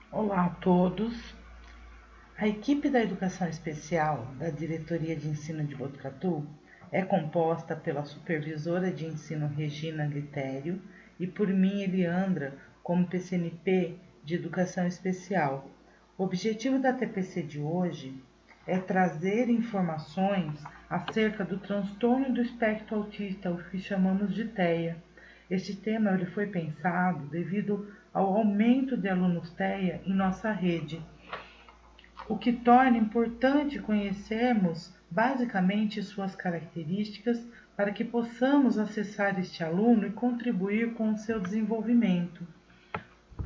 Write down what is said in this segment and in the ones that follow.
Olá a todos. A equipe da Educação Especial da Diretoria de Ensino de Botucatu é composta pela supervisora de ensino Regina Litério e por mim, Eliandra, como PCNP de Educação Especial. O objetivo da TPC de hoje é trazer informações acerca do transtorno do espectro autista, o que chamamos de TEA. Este tema ele foi pensado devido ao aumento de alunos TEA em nossa rede, o que torna importante conhecermos basicamente suas características para que possamos acessar este aluno e contribuir com o seu desenvolvimento.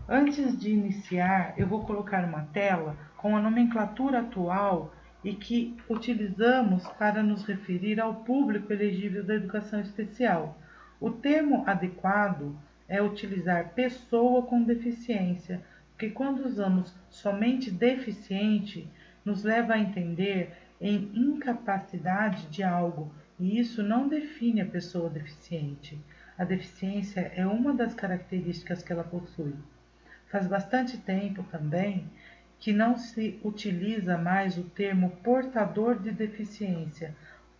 Antes de iniciar, eu vou colocar uma tela com a nomenclatura atual e que utilizamos para nos referir ao público elegível da educação especial. O termo adequado é utilizar pessoa com deficiência, porque quando usamos somente deficiente, nos leva a entender em incapacidade de algo, e isso não define a pessoa deficiente. A deficiência é uma das características que ela possui. Faz bastante tempo também que não se utiliza mais o termo portador de deficiência,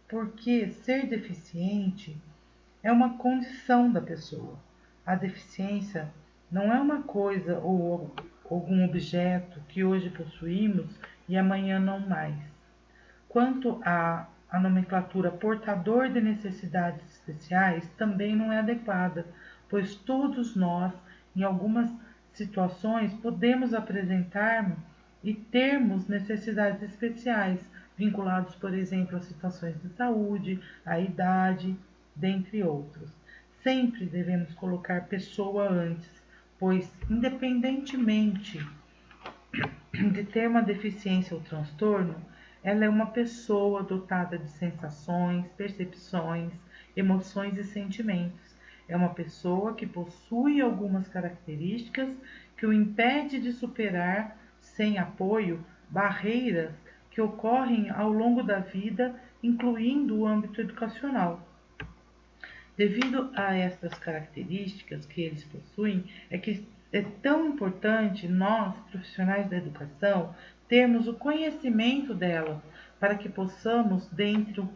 porque ser deficiente é uma condição da pessoa. A deficiência não é uma coisa ou algum objeto que hoje possuímos e amanhã não mais. Quanto à nomenclatura portador de necessidades especiais, também não é adequada, pois todos nós, em algumas situações, podemos apresentar e termos necessidades especiais, vinculados, por exemplo, a situações de saúde, à idade, dentre outros. Sempre devemos colocar pessoa antes, pois, independentemente de ter uma deficiência ou transtorno, ela é uma pessoa dotada de sensações, percepções, emoções e sentimentos. É uma pessoa que possui algumas características que o impede de superar, sem apoio, barreiras que ocorrem ao longo da vida, incluindo o âmbito educacional. Devido a estas características que eles possuem, é que é tão importante nós, profissionais da educação, termos o conhecimento delas, para que possamos, dentro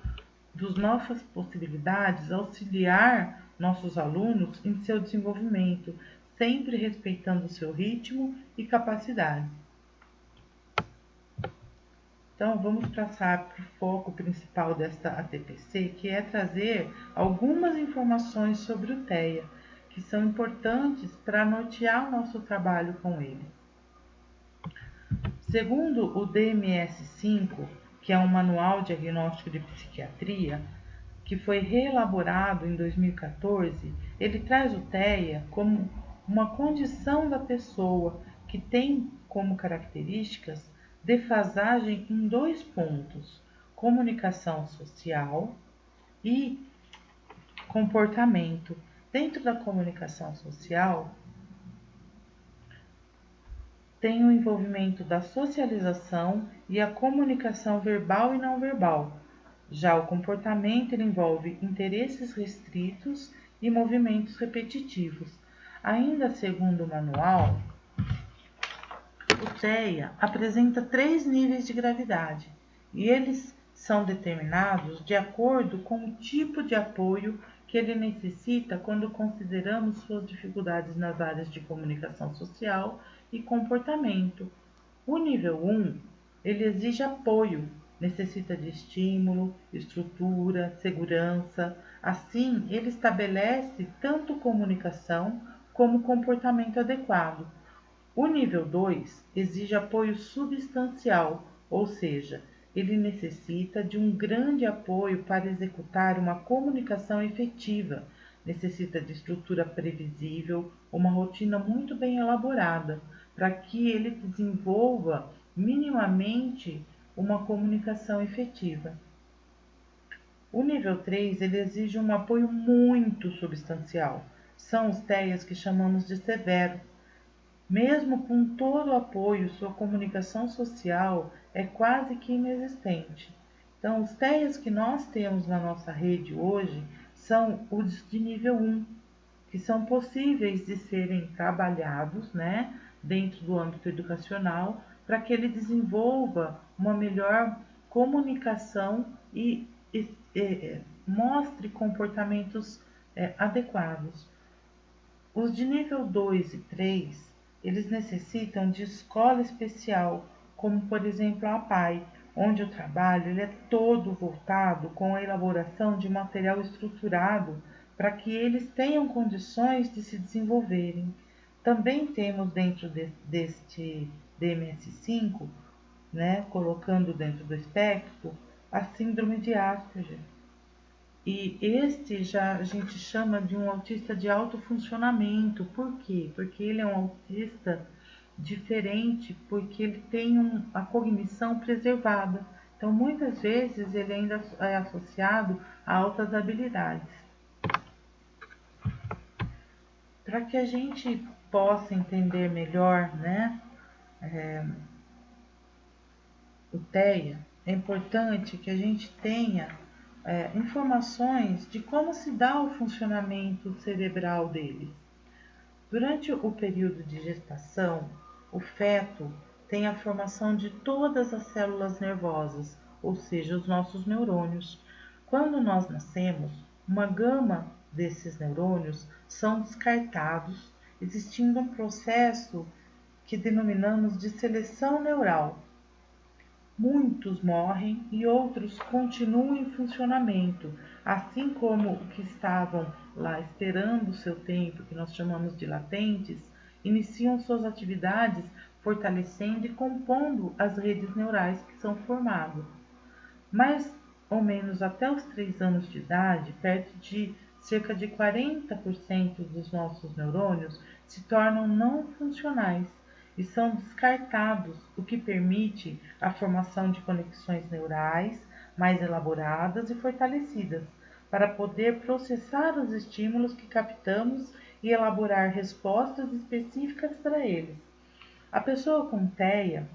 das nossas possibilidades, auxiliar nossos alunos em seu desenvolvimento, sempre respeitando o seu ritmo e capacidade. Então, vamos passar para o foco principal desta ATPC, que é trazer algumas informações sobre o TEA, que são importantes para nortear o nosso trabalho com ele. Segundo o DMS-5, que é um manual diagnóstico de psiquiatria, que foi reelaborado em 2014, ele traz o TEA como uma condição da pessoa que tem como características defasagem em 2 pontos: comunicação social e comportamento. Dentro da comunicação social, tem o envolvimento da socialização e a comunicação verbal e não verbal. Já o comportamento ele envolve interesses restritos e movimentos repetitivos. Ainda segundo o manual, o TEA apresenta 3 níveis de gravidade e eles são determinados de acordo com o tipo de apoio que ele necessita quando consideramos suas dificuldades nas áreas de comunicação social e comportamento. O nível 1, ele exige apoio, necessita de estímulo, estrutura, segurança. Assim, ele estabelece tanto comunicação como comportamento adequado. O nível 2 exige apoio substancial, ou seja, ele necessita de um grande apoio para executar uma comunicação efetiva, necessita de estrutura previsível, uma rotina muito bem elaborada, para que ele desenvolva minimamente uma comunicação efetiva. O nível 3 ele exige um apoio muito substancial. São os TEAs que chamamos de severo. Mesmo com todo o apoio, sua comunicação social é quase que inexistente. Então, os TEAs que nós temos na nossa rede hoje são os de nível 1, que são possíveis de serem trabalhados, né, dentro do âmbito educacional para que ele desenvolva uma melhor comunicação e mostre comportamentos adequados. Os de nível 2 e 3, eles necessitam de escola especial, como por exemplo a APAE, onde o trabalho ele é todo voltado com a elaboração de material estruturado para que eles tenham condições de se desenvolverem. Também temos dentro deste DMS5, né, colocando dentro do espectro, a síndrome de Asperger. E este já a gente chama de um autista de alto funcionamento. Por quê? Porque ele é um autista diferente, porque ele tem a cognição preservada. Então, muitas vezes, ele ainda é associado a altas habilidades. Para que a gente possa entender melhor, né, o TEA, é importante que a gente tenha informações de como se dá o funcionamento cerebral deles. Durante o período de gestação, o feto tem a formação de todas as células nervosas, ou seja, os nossos neurônios. Quando nós nascemos, uma gama desses neurônios são descartados, existindo um processo que denominamos de seleção neural. Muitos morrem e outros continuam em funcionamento, assim como o que estavam lá esperando o seu tempo, que nós chamamos de latentes, iniciam suas atividades fortalecendo e compondo as redes neurais que são formadas. Mais ou menos até os 3 anos de idade, perto de cerca de 40% dos nossos neurônios se tornam não funcionais e são descartados, o que permite a formação de conexões neurais mais elaboradas e fortalecidas, para poder processar os estímulos que captamos e elaborar respostas específicas para eles. A pessoa com TEA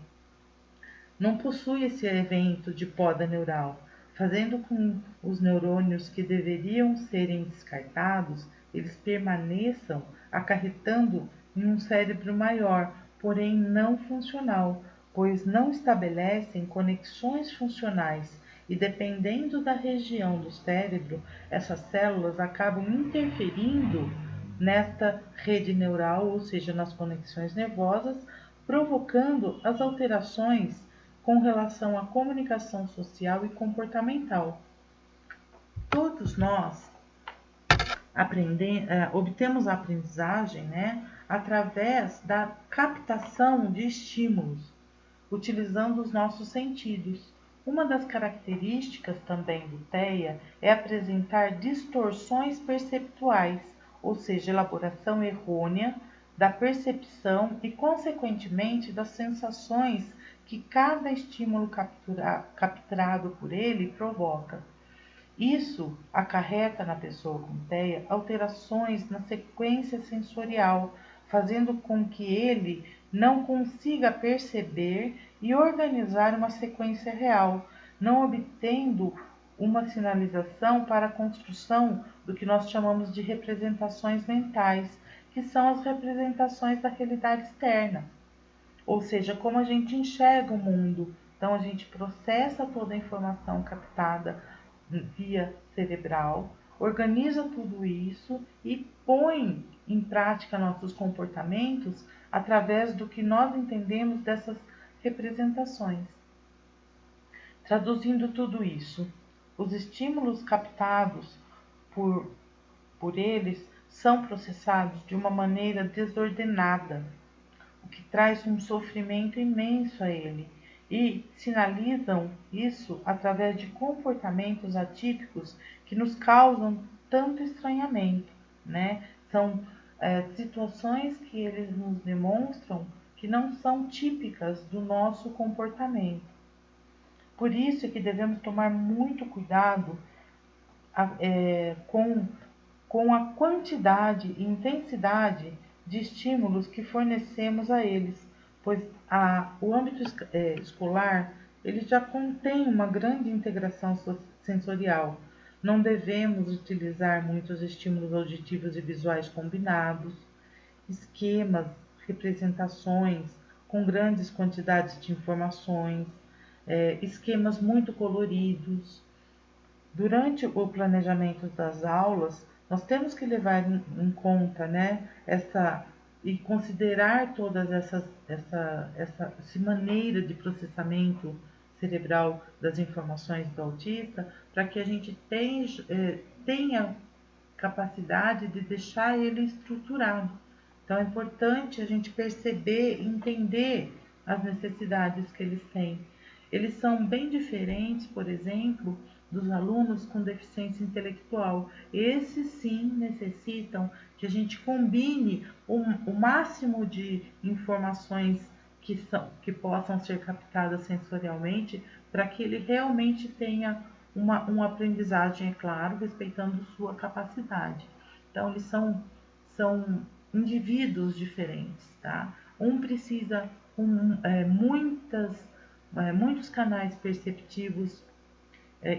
não possui esse evento de poda neural, fazendo com os neurônios que deveriam serem descartados, eles permaneçam acarretando em um cérebro maior, porém não funcional, pois não estabelecem conexões funcionais e, dependendo da região do cérebro, essas células acabam interferindo nesta rede neural, ou seja, nas conexões nervosas, provocando as alterações com relação à comunicação social e comportamental. Todos nós obtemos a aprendizagem, né, através da captação de estímulos, utilizando os nossos sentidos. Uma das características também do TEA é apresentar distorções perceptuais, ou seja, elaboração errônea da percepção e, consequentemente, das sensações que cada estímulo capturado por ele provoca. Isso acarreta na pessoa com TEA alterações na sequência sensorial, fazendo com que ele não consiga perceber e organizar uma sequência real, não obtendo uma sinalização para a construção do que nós chamamos de representações mentais, que são as representações da realidade externa, ou seja, como a gente enxerga o mundo. Então, a gente processa toda a informação captada via cerebral, organiza tudo isso e põe em prática nossos comportamentos através do que nós entendemos dessas representações. Traduzindo tudo isso, os estímulos captados por eles são processados de uma maneira desordenada, o que traz um sofrimento imenso a ele, e sinalizam isso através de comportamentos atípicos que nos causam tanto estranhamento, né? São situações que eles nos demonstram que não são típicas do nosso comportamento. Por isso é que devemos tomar muito cuidado com a quantidade e intensidade de estímulos que fornecemos a eles, pois o âmbito escolar ele já contém uma grande integração sensorial. Não devemos utilizar muitos estímulos auditivos e visuais combinados, esquemas representações com grandes quantidades de informações, esquemas muito coloridos. Durante o planejamento das aulas, nós temos que levar em conta, né, e considerar todas essa maneira de processamento cerebral das informações do autista, para que a gente tenha capacidade de deixar ele estruturado. Então é importante a gente perceber, entender as necessidades que eles têm. Eles são bem diferentes, por exemplo, dos alunos com deficiência intelectual. Esses sim necessitam que a gente combine o máximo de informações que possam ser captadas sensorialmente para que ele realmente tenha uma aprendizagem, é claro, respeitando sua capacidade. Então, eles são indivíduos diferentes, tá? Um precisa muitos canais perceptivos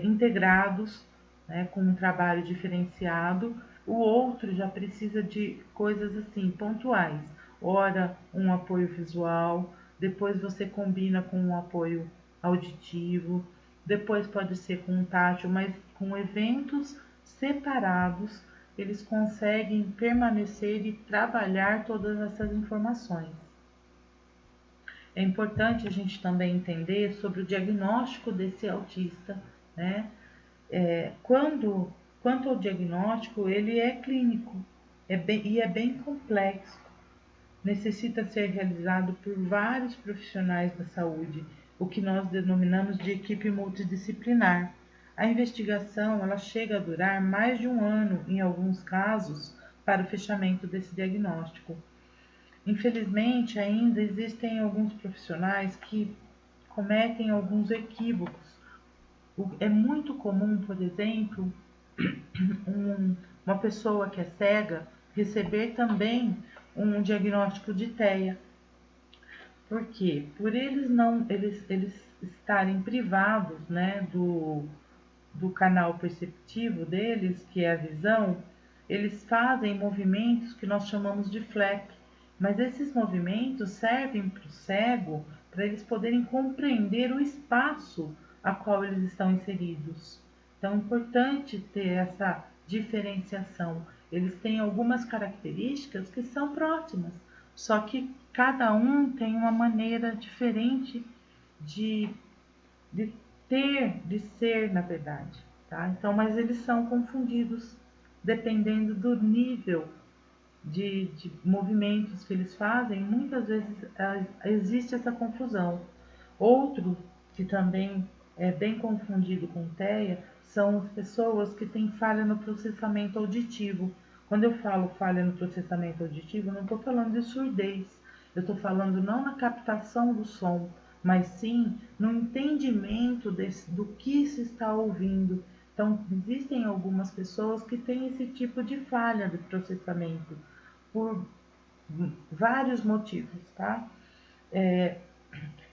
integrados, né, com um trabalho diferenciado. O outro já precisa de coisas assim pontuais. Ora, um apoio visual, depois você combina com um apoio auditivo, depois pode ser com um tátil, mas com eventos separados eles conseguem permanecer e trabalhar todas essas informações. É importante a gente também entender sobre o diagnóstico desse autista, né? Quanto ao diagnóstico, ele é clínico e é bem complexo. Necessita ser realizado por vários profissionais da saúde, o que nós denominamos de equipe multidisciplinar. A investigação ela chega a durar mais de um ano, em alguns casos, para o fechamento desse diagnóstico. Infelizmente, ainda existem alguns profissionais que cometem alguns equívocos. É muito comum, por exemplo, uma pessoa que é cega receber também um diagnóstico de TEA. Por quê? Por eles estarem privados, né, do canal perceptivo deles, que é a visão, eles fazem movimentos que nós chamamos de flap, mas esses movimentos servem para o cego para eles poderem compreender o espaço a qual eles estão inseridos. Então é importante ter essa diferenciação. Eles têm algumas características que são próximas, só que cada um tem uma maneira diferente de, de de ser, na verdade. Tá? Então, mas eles são confundidos dependendo do nível de movimentos que eles fazem, muitas vezes existe essa confusão. Outro que também é bem confundido com TEA são as pessoas que têm falha no processamento auditivo. Quando eu falo falha no processamento auditivo, não estou falando de surdez, eu estou falando não na captação do som, mas sim no entendimento do que se está ouvindo. Então, existem algumas pessoas que têm esse tipo de falha de processamento por vários motivos, tá?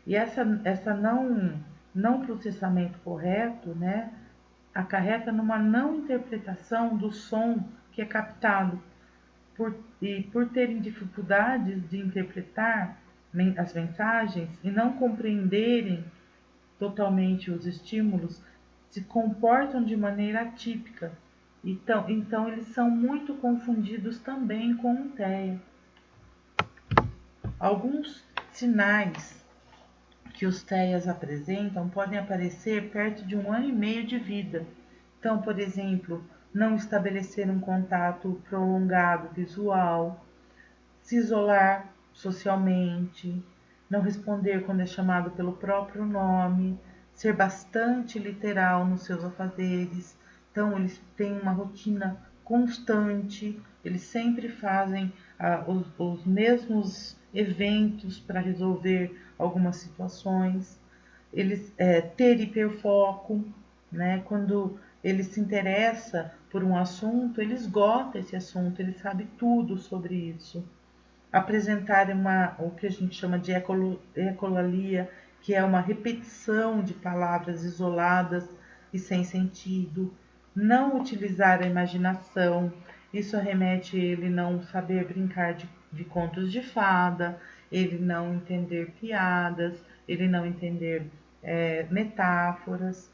E essa não processamento correto, né, acarreta numa não interpretação do som que é captado por terem dificuldades de interpretar as mensagens e não compreenderem totalmente os estímulos, se comportam de maneira atípica. Então eles são muito confundidos também com o TEA. Alguns sinais que os TEAs apresentam podem aparecer perto de 1 ano e meio de vida. Então, por exemplo, não estabelecer um contato prolongado visual, se isolar socialmente, não responder quando é chamado pelo próprio nome, ser bastante literal nos seus afazeres. Então, eles têm uma rotina constante, eles sempre fazem os mesmos eventos para resolver algumas situações. Eles ter hiperfoco, né? Quando ele se interessa por um assunto, ele esgota esse assunto, ele sabe tudo sobre isso. Apresentar o que a gente chama de ecolalia, que é uma repetição de palavras isoladas e sem sentido. Não utilizar a imaginação, isso remete a ele não saber brincar de contos de fada, ele não entender piadas, ele não entender metáforas,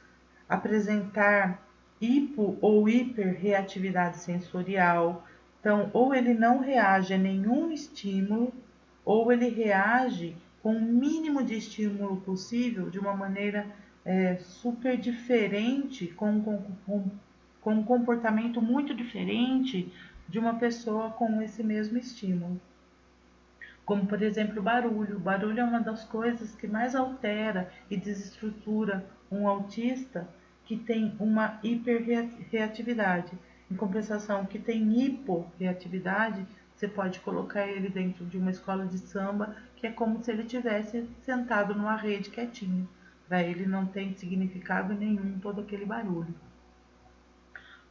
apresentar hipo ou hiperreatividade sensorial. Então, ou ele não reage a nenhum estímulo, ou ele reage com o mínimo de estímulo possível, de uma maneira super diferente, com um comportamento muito diferente de uma pessoa com esse mesmo estímulo. Como, por exemplo, o barulho. O barulho é uma das coisas que mais altera e desestrutura um autista que tem uma hiperreatividade. Em compensação, que tem hiporreatividade, você pode colocar ele dentro de uma escola de samba, que é como se ele estivesse sentado numa rede quietinho. Para ele não tem significado nenhum todo aquele barulho.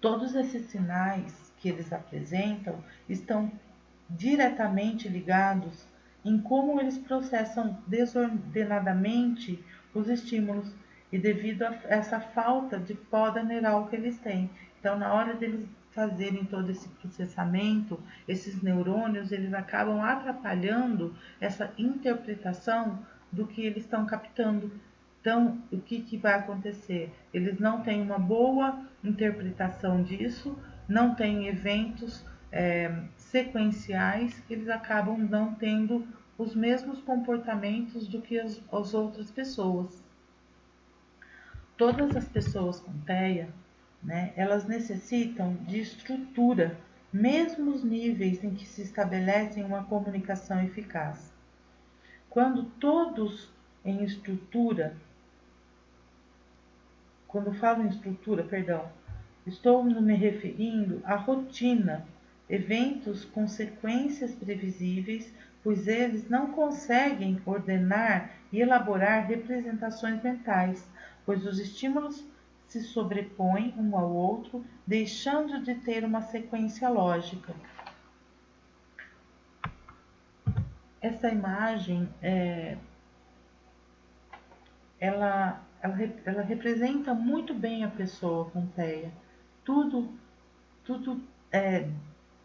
Todos esses sinais que eles apresentam estão diretamente ligados em como eles processam desordenadamente os estímulos e devido a essa falta de poda neural que eles têm. Então, na hora deles fazerem todo esse processamento, esses neurônios, eles acabam atrapalhando essa interpretação do que eles estão captando. Então, o que vai acontecer? Eles não têm uma boa interpretação disso, não têm eventos sequenciais, eles acabam não tendo os mesmos comportamentos do que as outras pessoas. Todas as pessoas com TEA, né, elas necessitam de estrutura, mesmo os níveis em que se estabelecem uma comunicação eficaz. Quando todos em estrutura, quando falo em estrutura, perdão, estou me referindo à rotina, eventos com sequências previsíveis, pois eles não conseguem ordenar e elaborar representações mentais, pois os estímulos se sobrepõem um ao outro, deixando de ter uma sequência lógica. Essa imagem ela representa muito bem a pessoa com TEA. Tudo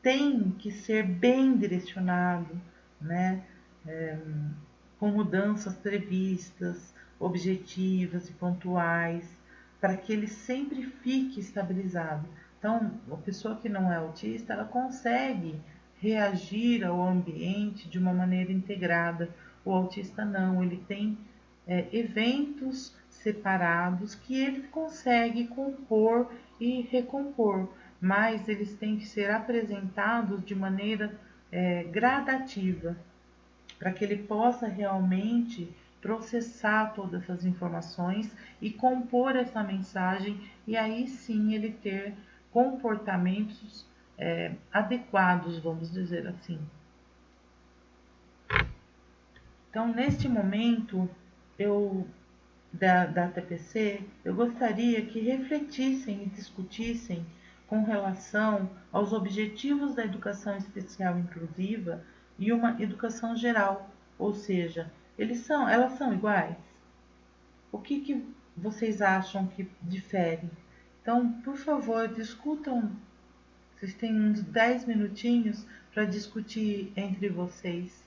tem que ser bem direcionado, né? Com mudanças previstas, objetivas e pontuais, para que ele sempre fique estabilizado. Então, a pessoa que não é autista, ela consegue reagir ao ambiente de uma maneira integrada. O autista não, ele tem eventos separados que ele consegue compor e recompor, mas eles têm que ser apresentados de maneira gradativa, para que ele possa realmente processar todas essas informações e compor essa mensagem, e aí sim ele ter comportamentos adequados, vamos dizer assim. Então, neste momento, da TPC, eu gostaria que refletissem e discutissem com relação aos objetivos da educação especial inclusiva e uma educação geral, ou seja, elas são iguais? O que vocês acham que difere? Então, por favor, discutam. Vocês têm uns 10 minutinhos para discutir entre vocês.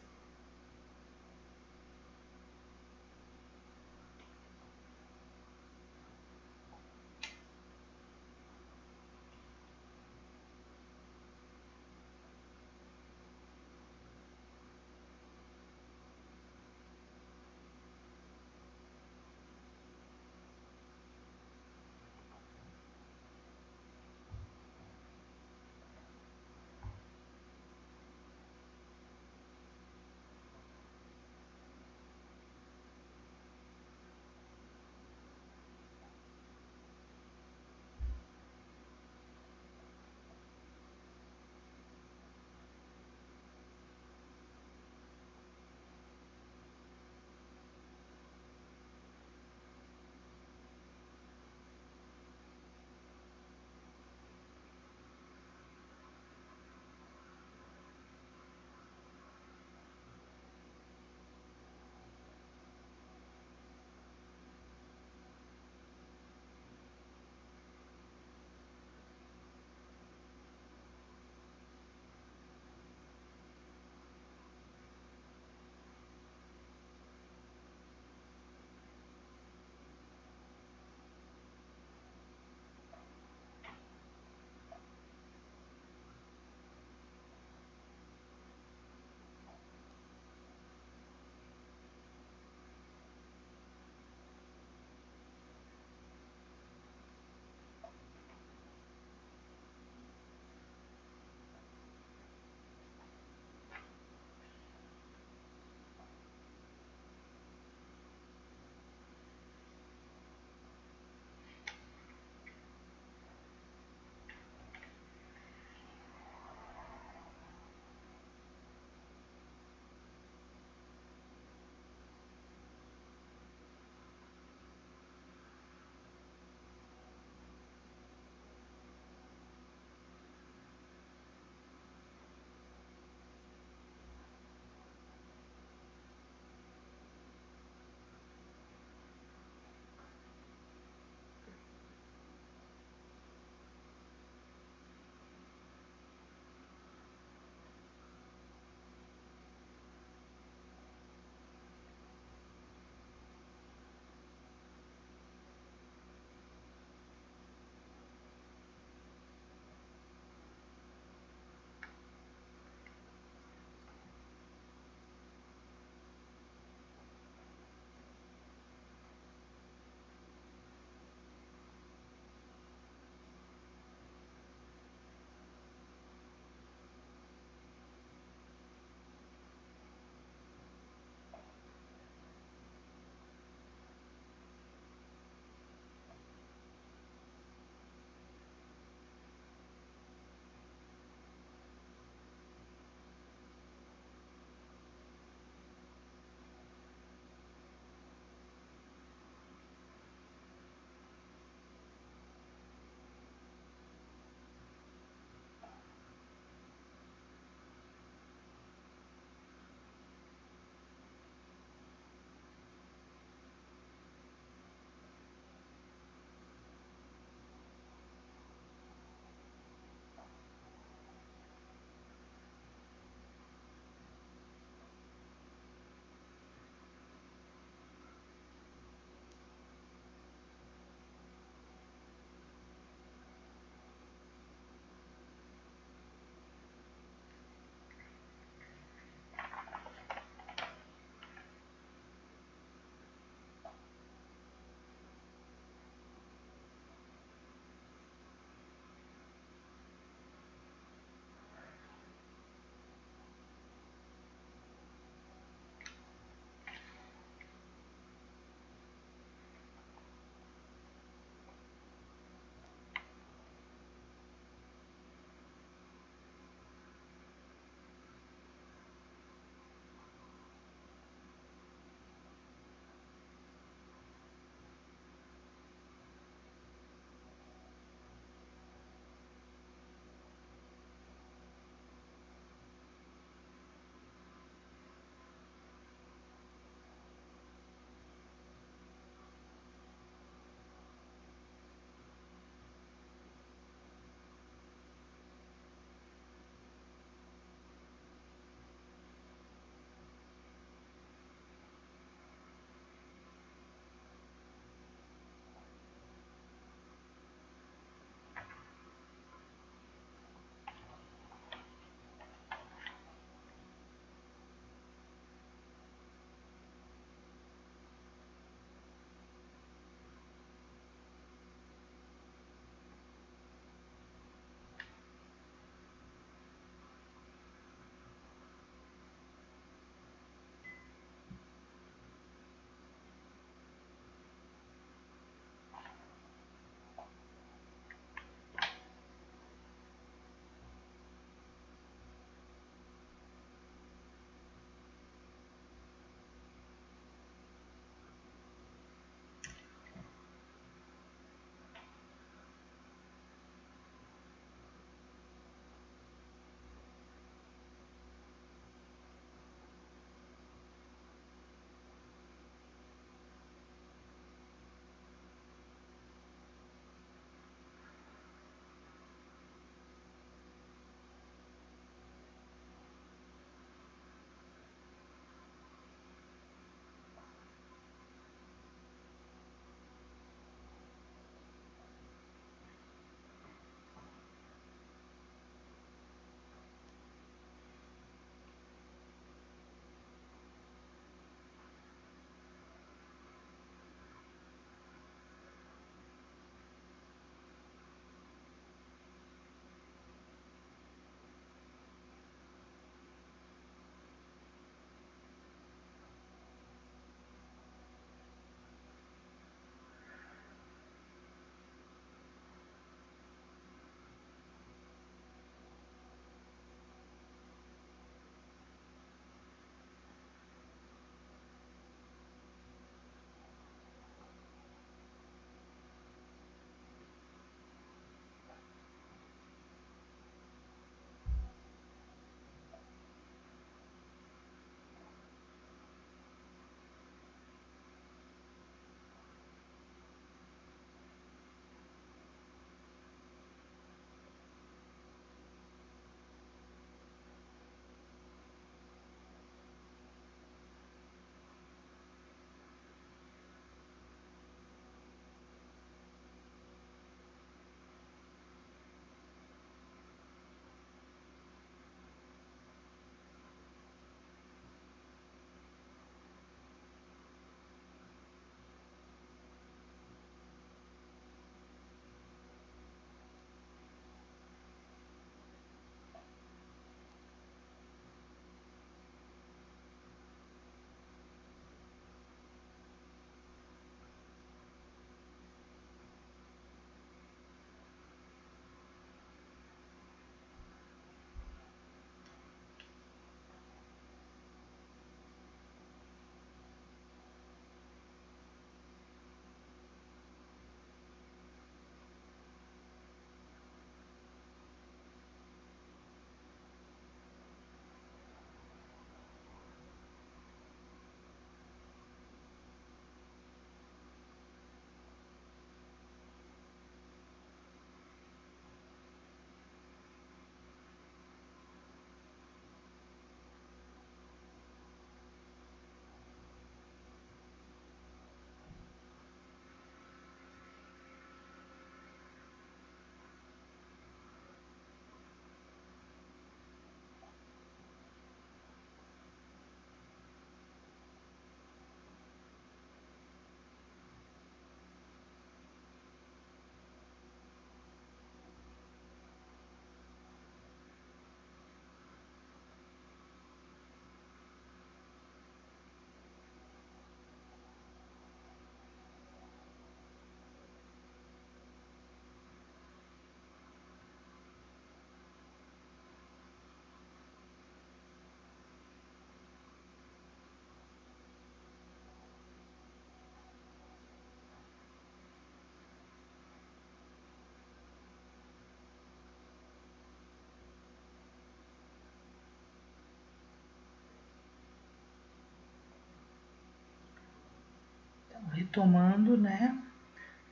retomando, né?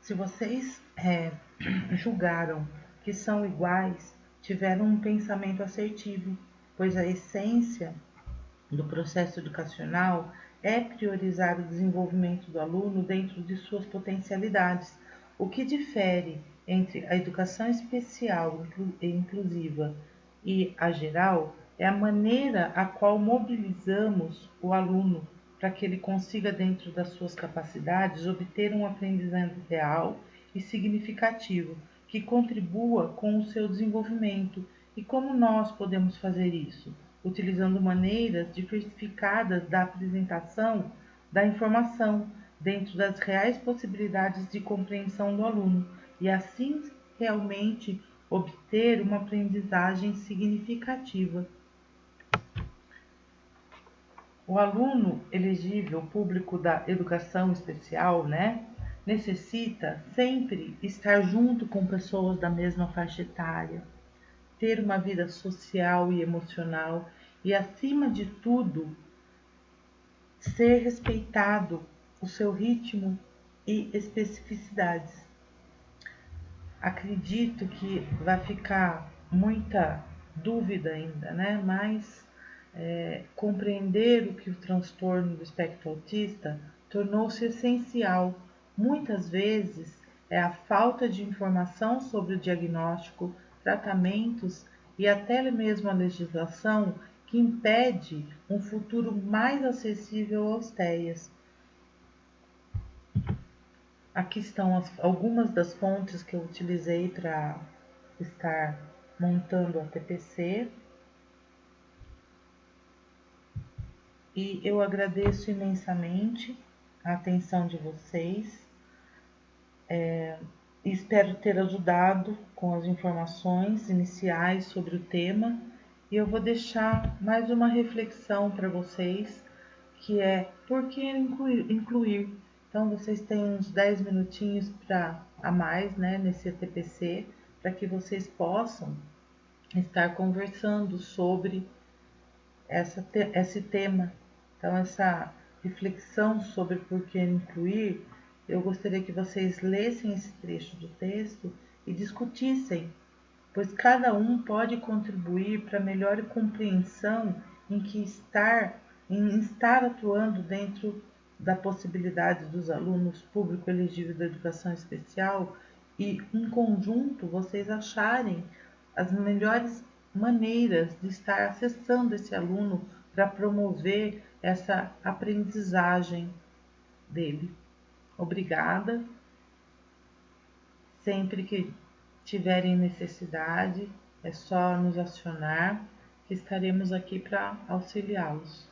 Se vocês julgaram que são iguais, tiveram um pensamento assertivo, pois a essência do processo educacional é priorizar o desenvolvimento do aluno dentro de suas potencialidades. O que difere entre a educação especial e inclusiva e a geral é a maneira a qual mobilizamos o aluno para que ele consiga, dentro das suas capacidades, obter um aprendizado real e significativo que contribua com o seu desenvolvimento. E como nós podemos fazer isso? Utilizando maneiras diversificadas da apresentação da informação dentro das reais possibilidades de compreensão do aluno e assim realmente obter uma aprendizagem significativa. O aluno elegível público da educação especial, né, necessita sempre estar junto com pessoas da mesma faixa etária, ter uma vida social e emocional e, acima de tudo, ser respeitado o seu ritmo e especificidades. Acredito que vai ficar muita dúvida ainda, né? Mas compreender o que o transtorno do espectro autista tornou-se essencial. Muitas vezes é a falta de informação sobre o diagnóstico, tratamentos e até mesmo a legislação que impede um futuro mais acessível aos TEAs. Aqui estão algumas das fontes que eu utilizei para estar montando a TPC. E eu agradeço imensamente a atenção de vocês. Espero ter ajudado com as informações iniciais sobre o tema. E eu vou deixar mais uma reflexão para vocês, que é por que incluir. Então, vocês têm uns 10 minutinhos a mais, né, nesse TPC, para que vocês possam estar conversando sobre esse tema. Então, essa reflexão sobre por que incluir, eu gostaria que vocês lessem esse trecho do texto e discutissem, pois cada um pode contribuir para a melhor compreensão em estar atuando dentro da possibilidade dos alunos público elegível da educação especial e, em conjunto, vocês acharem as melhores maneiras de estar acessando esse aluno para promover essa aprendizagem dele. Obrigada. Sempre que tiverem necessidade, é só nos acionar, que estaremos aqui para auxiliá-los.